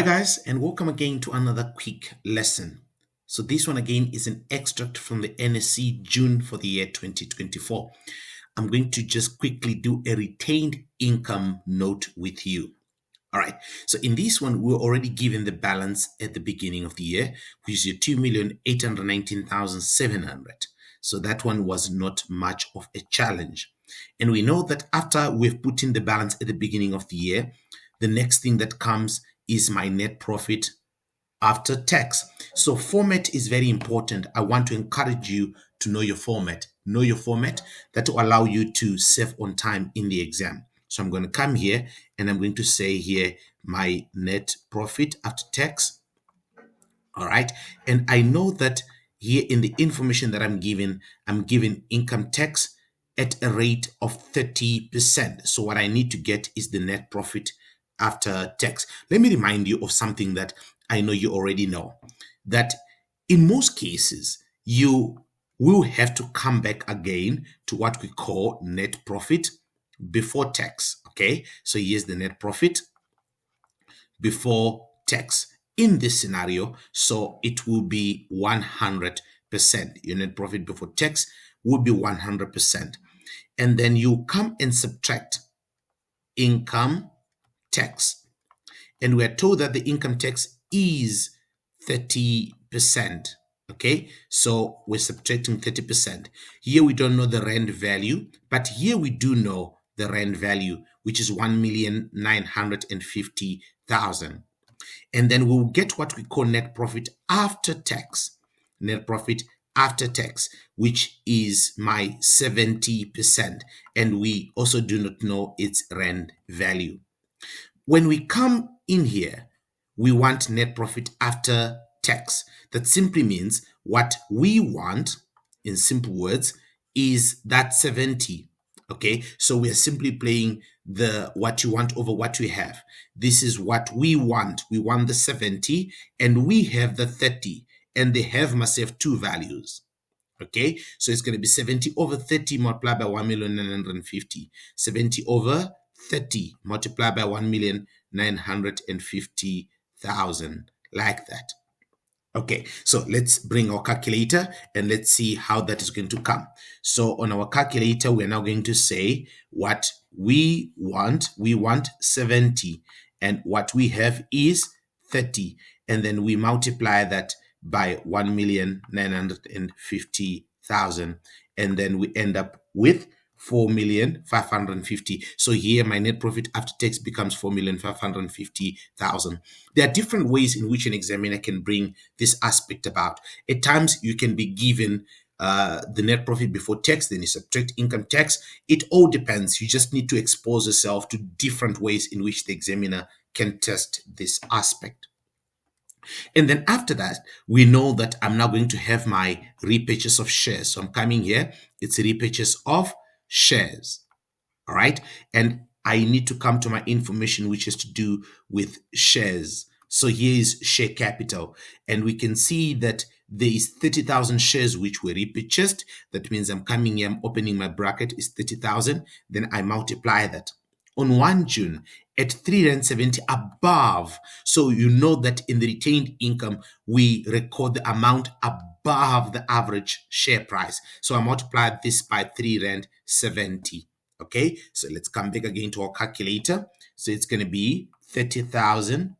Hi, guys, and welcome again to another quick lesson. So, this one again is an extract from the NSC June for the year 2024. I'm going to just quickly do a retained income note with you. All right, so in this one, we're already given the balance at the beginning of the year, which is your 2,819,700. So, that one was not much of a challenge. And we know that after we've put in the balance at the beginning of the year, the next thing that comes is my net profit after tax. So format is very important. I want to encourage you to know your format. Know your format that will allow you to save on time in the exam. So I'm going to come here and I'm going to say here my net profit after tax. All right. And I know that here in the information that I'm given income tax at a rate of 30%. So what I need to get is the net profit after tax. Let me remind you of something that I know you already know, that in most cases, you will have to come back again to what we call net profit before tax. Okay. So here's the net profit before tax in this scenario. So it will be 100%. Your net profit before tax will be 100%. And then you come and subtract income tax. And we're told that the income tax is 30%. Okay, so we're subtracting 30%. Here we don't know the rand value, but here we do know the rand value, which is 1,950,000. And then we'll get what we call net profit after tax. Net profit after tax, which is my 70%. And we also do not know its rand value. When we come in here, we want net profit after tax. That simply means what we want, in simple words, is that 70. Okay, so we are simply playing the what you want over what we have. This is what we want. We want the 70 and we have the 30, and they have must have two values. Okay, so it's going to be 70 over 30 multiplied by 1,950,000. 70 over 30 multiplied by 1,950,000, like that. Okay, so let's bring our calculator and let's see how that is going to come. So on our calculator, we're now going to say what we want. We want 70, and what we have is 30. And then we multiply that by 1,950,000. And then we end up with 4,550,000. So here my net profit after tax becomes 4,550,000. There are different ways in which an examiner can bring this aspect about. At times you can be given the net profit before tax, then you subtract income tax. It all depends. You just need to expose yourself to different ways in which the examiner can test this aspect. And then after that, we know that I'm now going to have my repurchase of shares. So I'm coming here, it's a repurchase of shares. All right. And I need to come to my information, which is to do with shares. So here is share capital. And we can see that there is 30,000 shares which were repurchased. That means I'm coming here, I'm opening my bracket, is 30,000. Then I multiply that. On 1 June, at 370 above. So you know that in the retained income, we record the amount above the average share price. So I multiply this by 370. Okay, so let's come back again to our calculator. So it's going to be 30,000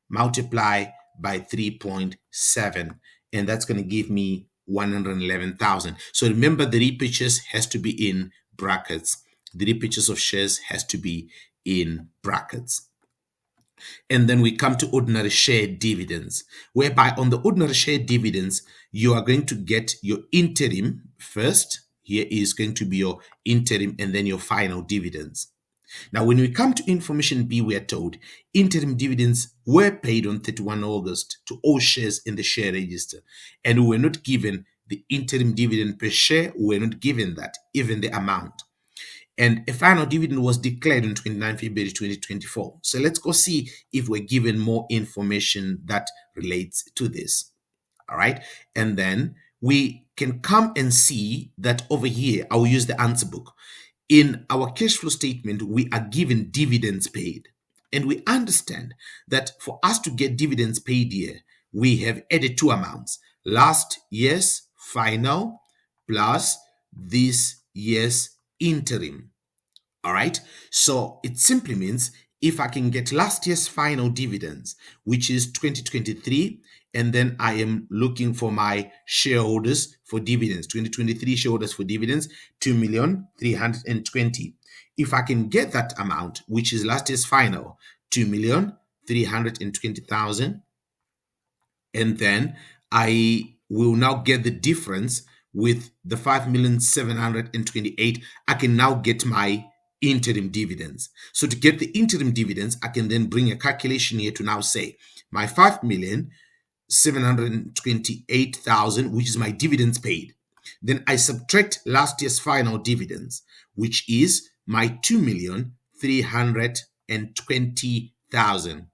multiply by 3.7, and that's going to give me 111,000. So remember, the repurchase has to be in brackets. The repurchase of shares has to be in brackets. And then we come to ordinary share dividends, whereby on the ordinary share dividends, you are going to get your interim first. Here is going to be your interim and then your final dividends. Now, when we come to information B, we are told interim dividends were paid on 31 August to all shares in the share register, and we were not given the interim dividend per share. We were not given that, even the amount. And a final dividend was declared on 29 February 2024. So let's go see if we're given more information that relates to this. All right. And then we can come and see that over here, I will use the answer book. In our cash flow statement, we are given dividends paid. And we understand that for us to get dividends paid here, we have added two amounts: last year's final plus this year's interim. All right. So it simply means if I can get last year's final dividends, which is 2023, and then I am looking for my shareholders for dividends, 2023 shareholders for dividends, 2,320,000. If I can get that amount, which is last year's final, 2,320,000, and then I will now get the difference with the 5,728,000. I can now get my interim dividends. So to get the interim dividends, I can then bring a calculation here to now say my 5,728,000, which is my dividends paid. Then I subtract last year's final dividends, which is my 2,320,000.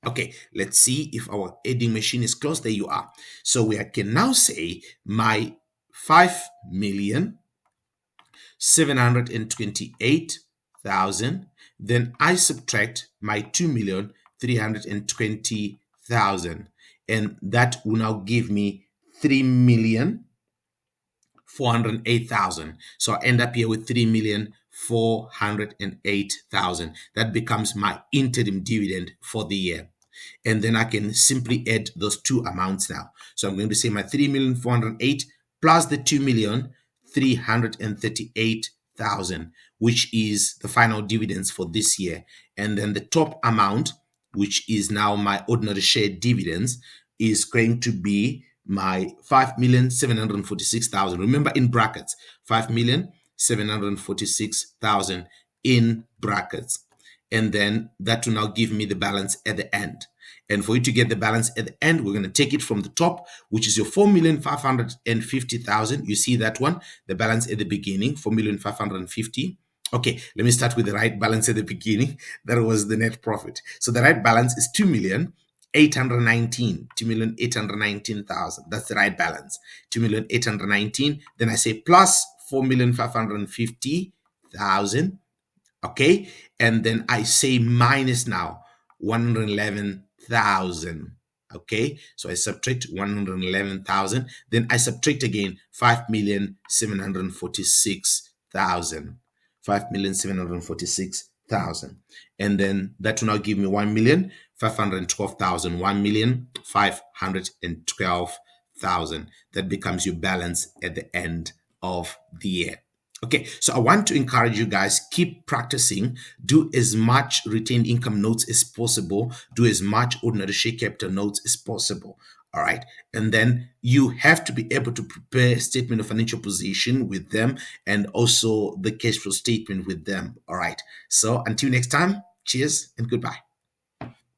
Okay, let's see if our adding machine is close. There you are. So we can now say my 5,728,000. Then I subtract my 2,320,000, and that will now give me 3,408,000. So I end up here with 3,408,000. That becomes my interim dividend for the year. And then I can simply add those two amounts now. So I'm going to say my 3,408,000 plus the 2,338,000, which is the final dividends for this year. And then the top amount, which is now my ordinary share dividends, is going to be my 5,746,000. Remember, in brackets, 5,746,000 in brackets. And then that will now give me the balance at the end. And for you to get the balance at the end, we're going to take it from the top, which is your 4,550,000. You see that one, the balance at the beginning, 4,550,000. Okay, let me start with the right balance at the beginning. That was the net profit. So the right balance is 2,819,000. That's the right balance, 2,819,000. Then I say plus 4,550,000. Okay, and then I say minus now 111,000. Okay, so I subtract 111,000. Then I subtract again 5,746,000. 5,746,000. And then that will now give me 1,512,000. 1,512,000. That becomes your balance at the end of the year. Okay, so I want to encourage you guys, keep practicing, do as much retained income notes as possible, do as much ordinary share capital notes as possible. All right, and then you have to be able to prepare a statement of financial position with them and also the cash flow statement with them. All right, so until next time, cheers and goodbye.